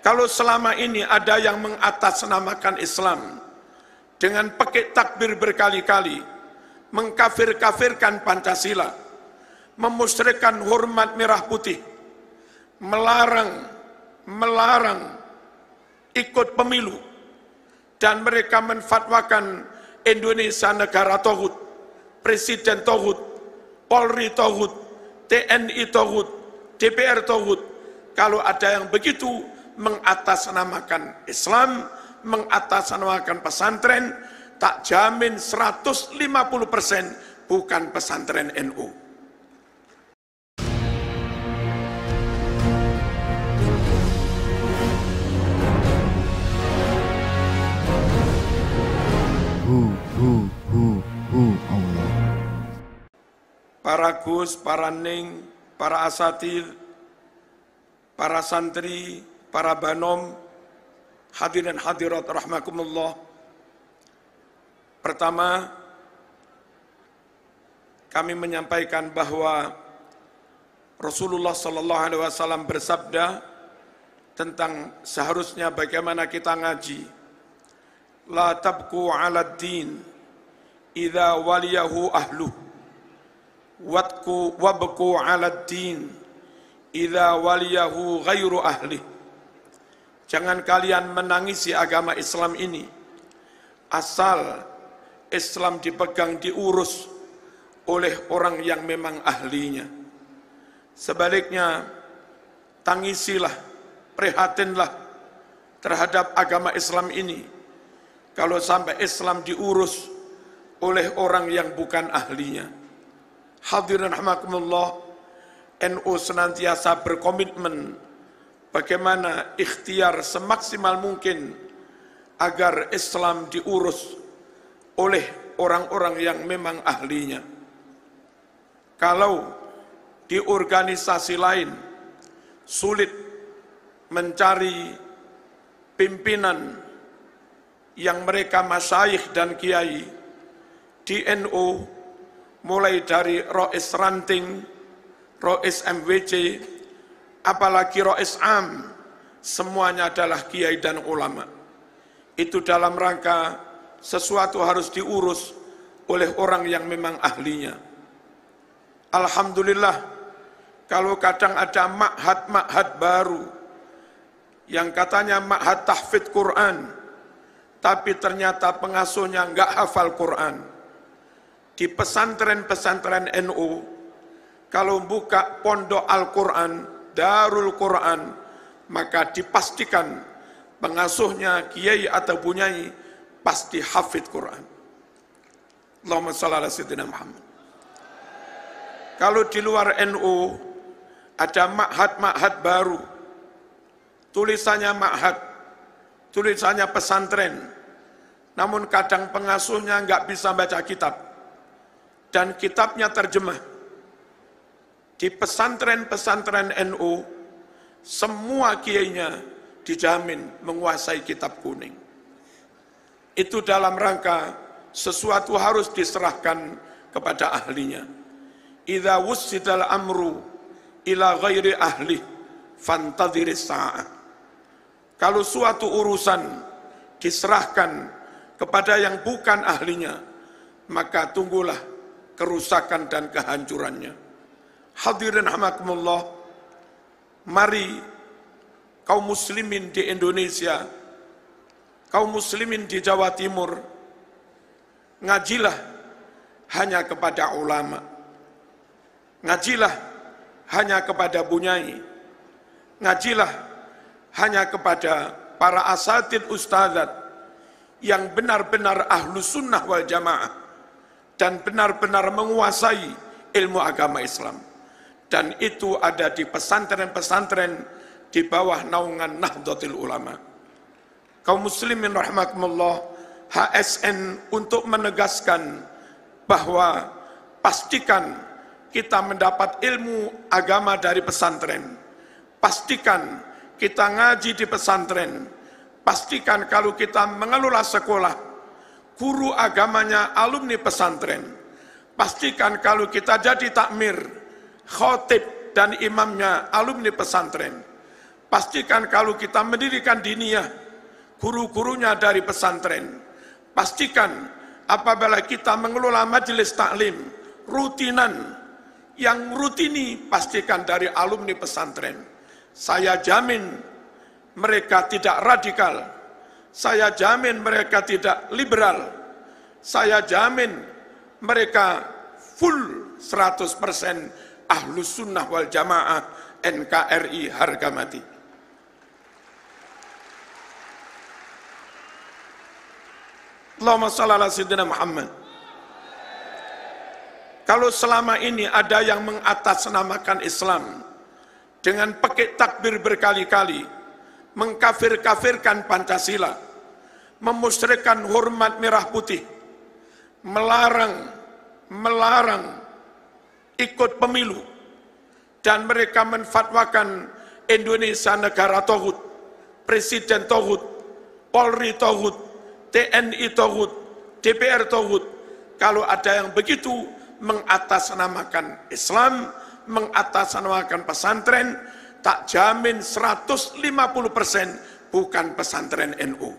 Kalau selama ini ada yang mengatasnamakan Islam dengan pakai takbir berkali-kali, mengkafir-kafirkan Pancasila, memusyrikan hormat merah putih, melarang ikut pemilu, dan mereka menfatwakan Indonesia negara tauhid, presiden tauhid, Polri tauhid, TNI tauhid, DPR tauhid. Kalau ada yang begitu mengatasnamakan Islam, mengatasnamakan pesantren, tak jamin 150% bukan pesantren NU. Allah. Para gus, para ning, para asatid, para santri, para banom, hadirin hadirat rahmakumullah. Pertama, kami menyampaikan bahwa Rasulullah sallallahu alaihi wasallam bersabda tentang seharusnya bagaimana kita ngaji. La tabku 'ala din idza waliyahu ahluh wabku 'ala din idza waliyahu ghairu ahli. Jangan kalian menangisi agama Islam ini asal Islam dipegang, diurus oleh orang yang memang ahlinya. Sebaliknya, tangisilah, prihatinlah terhadap agama Islam ini kalau sampai Islam diurus oleh orang yang bukan ahlinya. Hadirin rahimakumullah, NU senantiasa berkomitmen bagaimana ikhtiar semaksimal mungkin agar Islam diurus oleh orang-orang yang memang ahlinya. Kalau di organisasi lain sulit mencari pimpinan yang mereka masyayikh dan kiai, di NU mulai dari Rois Ranting, Rois MWC, apalagi Rois Am, semuanya adalah kiai dan ulama. Itu dalam rangka sesuatu harus diurus oleh orang yang memang ahlinya. Alhamdulillah, kalau kadang ada ma'had baru yang katanya ma'had tahfidz Quran, tapi ternyata pengasuhnya enggak hafal Quran. Di pesantren-pesantren NU, kalau buka pondok Al-Quran, Darul Quran, maka dipastikan pengasuhnya kiai atau bunyai pasti hafid Quran. Allahumma shalli ala sayyidina Muhammad. Kalau di luar NU ada ma'had baru, tulisannya ma'had, tulisannya pesantren, namun kadang pengasuhnya enggak bisa baca kitab dan kitabnya terjemah. Di pesantren-pesantren NU, semua kiainya dijamin menguasai kitab kuning. Itu dalam rangka sesuatu harus diserahkan kepada ahlinya. Idza wussidal amru ila ghairi ahli fantadhiris sa'ah. Kalau suatu urusan diserahkan kepada yang bukan ahlinya, maka tunggulah kerusakan dan kehancurannya. Hadirin rahimakumullah, mari kaum muslimin di Indonesia, kaum muslimin di Jawa Timur, ngajilah hanya kepada ulama, ngajilah hanya kepada bunyai, ngajilah hanya kepada para asatid ustadzat yang benar-benar ahlu sunnah wal jamaah dan benar-benar menguasai ilmu agama Islam. Dan itu ada di pesantren-pesantren di bawah naungan Nahdlatul Ulama. Kaum muslimin rahimakumullah, HSN untuk menegaskan bahwa pastikan kita mendapat ilmu agama dari pesantren, pastikan kita ngaji di pesantren, pastikan kalau kita mengelola sekolah, guru agamanya alumni pesantren, pastikan kalau kita jadi takmir, khotib dan imamnya alumni pesantren, Pastikan kalau kita mendirikan diniyah, guru-gurunya dari pesantren. Pastikan apabila kita mengelola majelis taklim, rutinan, yang rutini pastikan dari alumni pesantren. Saya jamin mereka tidak radikal, saya jamin mereka tidak liberal, saya jamin mereka full 100% Ahlus Sunnah wal Jamaah NKRI harga mati. Allahumma shalli ala sayyidina Muhammad. Kalau selama ini ada yang mengatasnamakan Islam dengan pakai takbir berkali-kali, mengkafir-kafirkan Pancasila, memusyrikan hormat merah putih, melarang ikut pemilu, dan mereka menfatwakan Indonesia negara tauhid, presiden tauhid, Polri tauhid, TNI tauhid, DPR tauhid. Kalau ada yang begitu mengatasnamakan Islam, mengatasnamakan pesantren, tak jamin 150% bukan pesantren NU.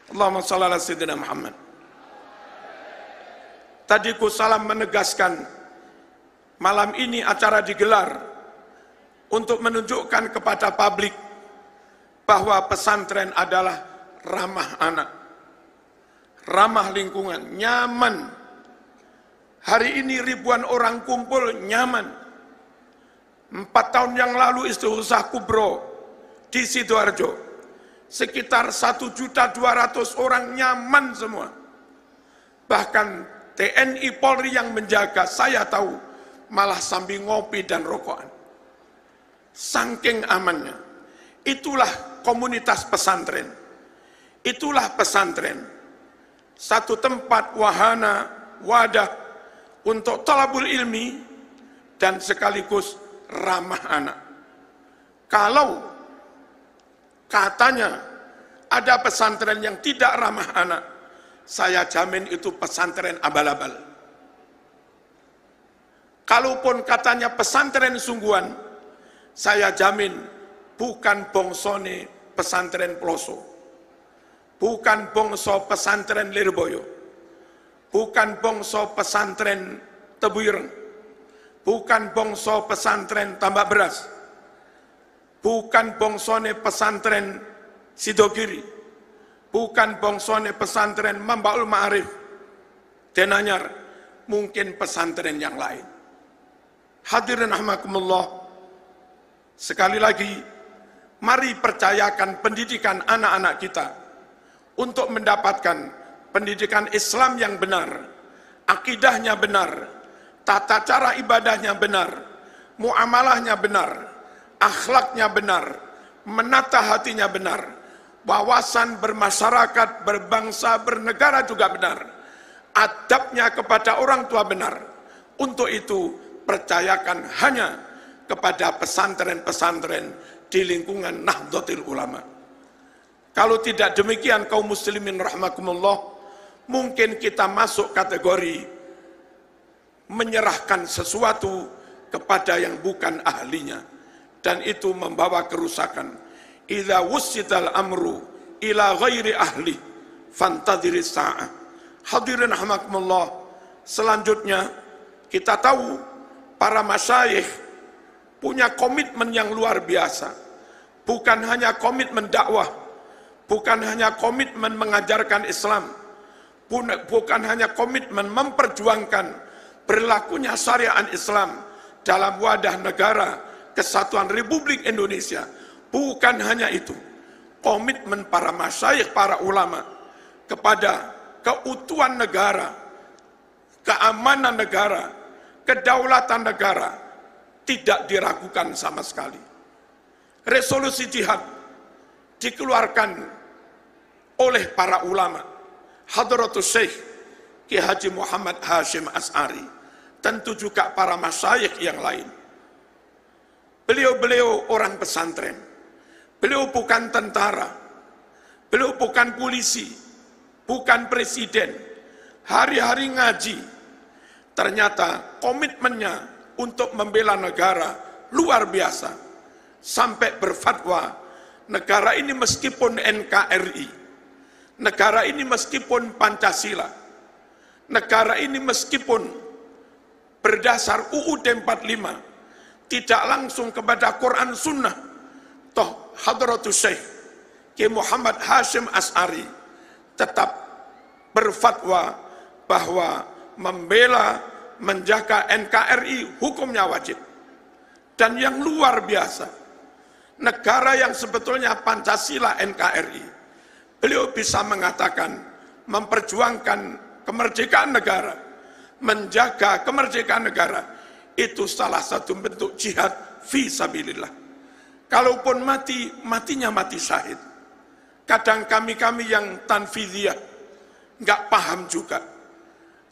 Allahumma shalli ala sayyidina Muhammad. Tadi ku salam menegaskan, malam ini acara digelar untuk menunjukkan kepada publik bahwa pesantren adalah ramah anak, ramah lingkungan, nyaman. Hari ini ribuan orang kumpul nyaman. 4 tahun yang lalu Istighosah Kubro di Sidoarjo, sekitar 1.200.000 orang nyaman semua. Bahkan TNI Polri yang menjaga, saya tahu, malah sambil ngopi dan rokokan. Saking amannya. Itulah komunitas pesantren. Itulah pesantren. Satu tempat wahana, wadah untuk talabul ilmi dan sekaligus ramah anak. Kalau katanya ada pesantren yang tidak ramah anak, saya jamin itu pesantren abal-abal. Kalaupun katanya pesantren sungguhan, saya jamin bukan bongsone pesantren Ploso, bukan bongso pesantren Lirboyo, bukan bongso pesantren Tebuireng, bukan bongso pesantren Tambak Beras, bukan bongsone pesantren Sidogiri, bukan bongsone pesantren Mambaul Ma'arif, Denanyar, mungkin pesantren yang lain. Hadirin rahimakumullah, sekali lagi, mari percayakan pendidikan anak-anak kita untuk mendapatkan pendidikan Islam yang benar, akidahnya benar, tata cara ibadahnya benar, muamalahnya benar, akhlaknya benar, menata hatinya benar, wawasan bermasyarakat, berbangsa, bernegara juga benar, adabnya kepada orang tua benar. Untuk itu, percayakan hanya kepada pesantren-pesantren di lingkungan Nahdlatul Ulama. Kalau tidak demikian, kaum muslimin rahimakumullah, mungkin kita masuk kategori menyerahkan sesuatu kepada yang bukan ahlinya, dan itu membawa kerusakan. Idza wussidal amru ila ghairi ahli fantadhiris sa'ah. Hadirin rahimakumullah, selanjutnya kita tahu para masyayikh punya komitmen yang luar biasa. Bukan hanya komitmen dakwah, bukan hanya komitmen mengajarkan Islam, bukan hanya komitmen memperjuangkan berlakunya syariat Islam dalam wadah negara Kesatuan Republik Indonesia. Bukan hanya itu, komitmen para masyayikh, para ulama kepada keutuhan negara, keamanan negara, kedaulatan negara tidak diragukan sama sekali. Resolusi jihad dikeluarkan oleh para ulama, Hadratus Syekh Ki Haji Muhammad Hashim As'ari, tentu juga para masyayikh yang lain. Beliau-beliau orang pesantren, beliau bukan tentara, beliau bukan polisi, bukan presiden, hari-hari ngaji, ternyata komitmennya untuk membela negara luar biasa, sampai berfatwa negara ini meskipun NKRI, negara ini meskipun Pancasila, negara ini meskipun berdasar UUD 45 tidak langsung kepada Quran Sunnah, toh Hadratus Syekh Kiai Muhammad Hashim Asy'ari tetap berfatwa bahwa membela, menjaga NKRI hukumnya wajib. Dan yang luar biasa, negara yang sebetulnya Pancasila NKRI, beliau bisa mengatakan memperjuangkan kemerdekaan negara, menjaga kemerdekaan negara, itu salah satu bentuk jihad fi sabilillah. Kalaupun mati, matinya mati syahid. Kadang kami-kami yang tanfidiyah nggak paham juga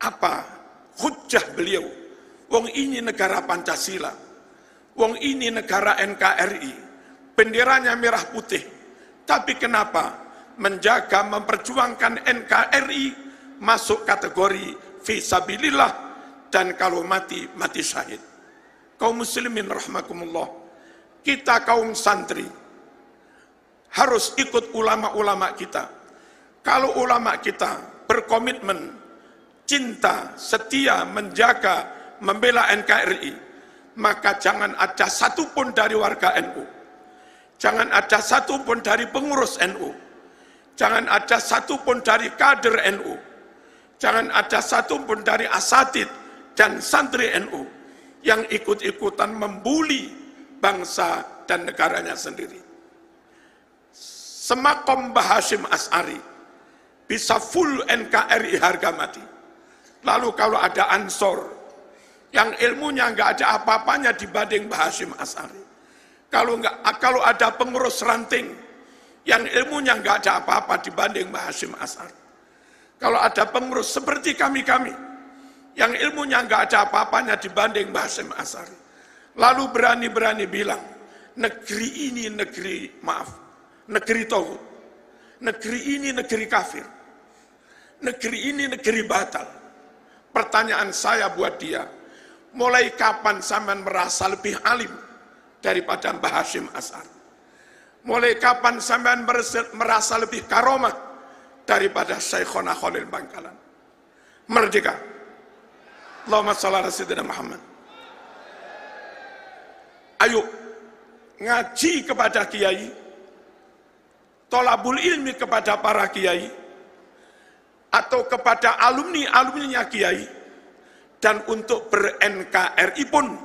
apa hujjah beliau. Wong ini negara Pancasila, wong ini negara NKRI, benderanya merah putih. Tapi kenapa menjaga, memperjuangkan NKRI masuk kategori fisabilillah, dan kalau mati, mati syahid. Kaum muslimin rahimakumullah, kita kaum santri harus ikut ulama-ulama kita. Kalau ulama kita berkomitmen, cinta, setia, menjaga, membela NKRI, maka jangan ada satupun dari warga NU, jangan ada satupun dari pengurus NU, jangan ada satupun dari kader NU, jangan ada satupun dari asatid dan santri NU yang ikut-ikutan membuli bangsa dan negaranya sendiri. Semakom Mbah Hashim Asy'ari bisa full NKRI harga mati. Lalu kalau ada Ansor yang ilmunya nggak ada apa-apanya dibanding Mbah Hashim Asy'ari, kalau ada pengurus ranting yang ilmunya nggak ada apa-apa dibanding Mbah Hashim Asy'ari, kalau ada pengurus seperti kami-kami yang ilmunya nggak ada apa-apanya dibanding Mbah Hashim Asy'ari, lalu berani-berani bilang negeri ini negeri tauhid, negeri ini negeri kafir, negeri ini negeri batal. Pertanyaan saya buat dia, mulai kapan sampean merasa lebih alim daripada Mbah Hashim Asy'ari? Mulai kapan sampean merasa lebih karomah daripada Syekhona Khalil Bangkalan? Merdeka. Allahumma shalli ala sayyidina Muhammad. Ayo ngaji kepada kiai, tolabul ilmi kepada para kiai, atau kepada alumni-alumninya kiai, dan untuk ber-NKRI pun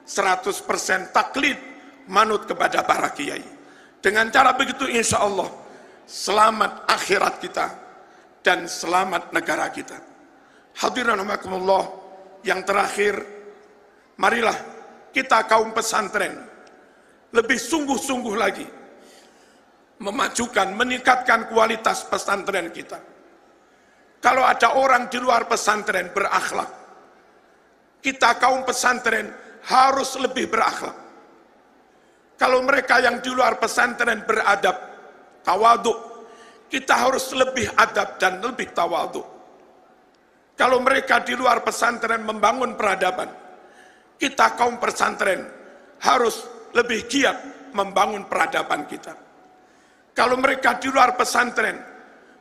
100% taklid manut kepada para kiai. Dengan cara begitu insya Allah selamat akhirat kita dan selamat negara kita. Hadirin rahimakumullah, yang terakhir, marilah kita kaum pesantren lebih sungguh-sungguh lagi memajukan, meningkatkan kualitas pesantren kita. Kalau ada orang di luar pesantren berakhlak, kita kaum pesantren harus lebih berakhlak. Kalau mereka yang di luar pesantren beradab, tawaduk, kita harus lebih adab dan lebih tawaduk. Kalau mereka di luar pesantren membangun peradaban, kita kaum pesantren harus lebih giat membangun peradaban kita. Kalau mereka di luar pesantren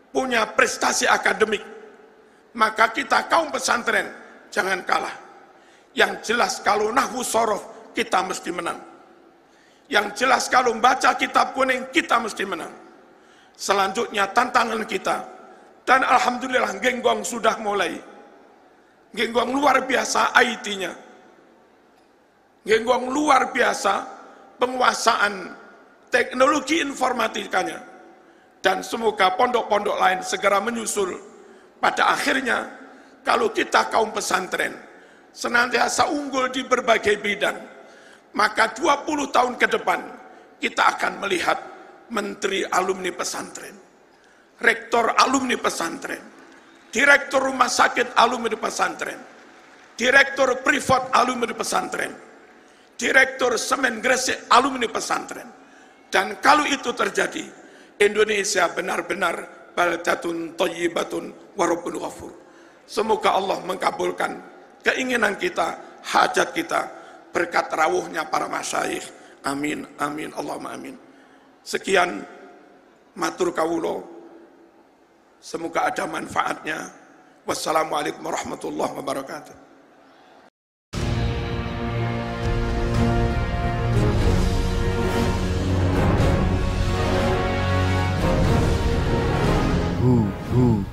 punya prestasi akademik, maka kita kaum pesantren jangan kalah. Yang jelas kalau nahwu sorof kita mesti menang. Yang jelas kalau membaca kitab kuning kita mesti menang. Selanjutnya tantangan kita, dan alhamdulillah Genggong sudah mulai. Genggong luar biasa IT-nya. Genggong luar biasa penguasaan teknologi informatikanya, dan semoga pondok-pondok lain segera menyusul. Pada akhirnya, kalau kita kaum pesantren senantiasa unggul di berbagai bidang, maka 20 tahun ke depan kita akan melihat menteri alumni pesantren, rektor alumni pesantren, direktur rumah sakit alumni pesantren, direktur privat alumni pesantren, direktur semen Gresik alumni pesantren. Dan kalau itu terjadi, Indonesia benar-benar baldatun thayyibatun wa rabbun ghafur. Semoga Allah mengabulkan keinginan kita, hajat kita, berkat rawuhnya para masyayikh. Amin, amin, Allahumma amin. Sekian matur kawulo, semoga ada manfaatnya. Wassalamualaikum warahmatullahi wabarakatuh. Who